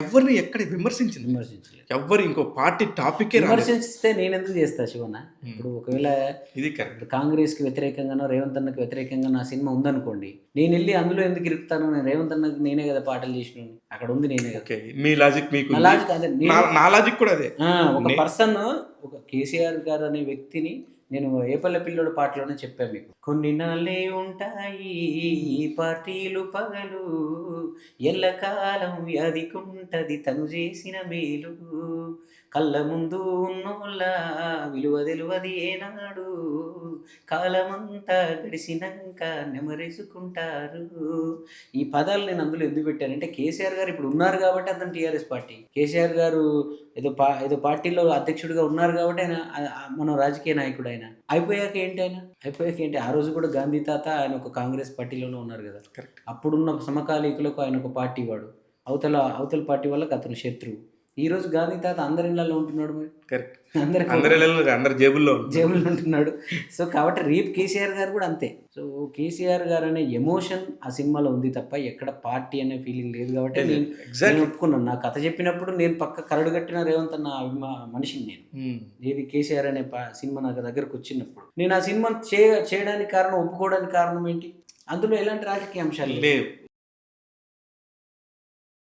ఎవరిని ఎక్కడ విమర్శించింది. విమర్శించలేదు. ఎవ్వరు ఇంకో పార్టీ టాపికే రాలేదు. విమర్శిస్తే నేనెందుకు చేస్తా శివన్న? ఇప్పుడు ఒకవేళ ఇది కరెక్ట్. ఇప్పుడు కాంగ్రెస్‌కి వ్యతిరేకంగానో, రేవంత్ అన్నకి వ్యతిరేకంగా నా సినిమా ఉందనుకోండి. నేనెళ్ళి అందులో ఎందుకు ఇరుకుతాను? నేను రేవంత్ అన్నకి నేనే కదా పాటలు చేసినోడిని. అక్కడ ఉంది నేనే కదా. ఓకే. మీ లాజిక్ మీకు నా లాజిక్ అదే. నా లాజిక్ కూడా అదే. ఒక పర్సన్ ఒక కేసీఆర్ గారు అనే వ్యక్తిని నేను ఏపల్లె పిల్లోడు పాటలోనే చెప్పాను మీకు. కొన్ని నాళ్ళే ఉంటాయి ఈ పార్టీలు పగలు, ఎల్లకాలం వ్యాధికుంటది తను చేసిన మేలు, కళ్ళ ముందు ఉన్నోళ్ళ విలువ తెలువది ఏనాడు, కాలమంతా గడిసినాక నెమరేసుకుంటారు. ఈ పదాలు నేను అందులో ఎందుకు పెట్టానంటే కేసీఆర్ గారు ఇప్పుడు ఉన్నారు కాబట్టి అతను టీఆర్ఎస్ పార్టీ. కేసీఆర్ గారు ఏదో పార్టీలో అధ్యక్షుడిగా ఉన్నారు కాబట్టి ఆయన మన రాజకీయ నాయకుడు ఆయన. అయిపోయాక ఏంటి ఆయన? అయిపోయాక ఏంటి? ఆ రోజు కూడా గాంధీ తాత ఆయన ఒక కాంగ్రెస్ పార్టీలోనే ఉన్నారు కదా. కరెక్ట్. అప్పుడున్న సమకాలీకులకు ఆయన ఒక పార్టీ వాడు. అవతల పార్టీ వాళ్ళకి అతను శత్రువు. ఈ రోజు గాంధీ తాత అందరి ఇళ్లలో ఉంటున్నాడు. మరి కరెక్ట్. అందరి అందరి జేబుల్లో ఉంటున్నాడు. సో కాబట్టి రేపు కేసీఆర్ గారు కూడా అంతే. సో కేసీఆర్ గారు అనే ఎమోషన్ ఆ సినిమాలో ఉంది తప్ప ఎక్కడ పార్టీ అనే ఫీలింగ్ లేదు కాబట్టి నేను ఒప్పుకున్నాను. నా కథ చెప్పినప్పుడు నేను పక్క కరడు కట్టిన రేవంత్ అన్న మనిషిని నేను. ఏది కేసీఆర్ అనే సినిమా నాకు దగ్గరకు వచ్చినప్పుడు నేను ఆ సినిమా చేయడానికి కారణం, ఒప్పుకోవడానికి కారణం ఏంటి? అందులో ఎలాంటి రాజకీయ అంశాలు లేవు.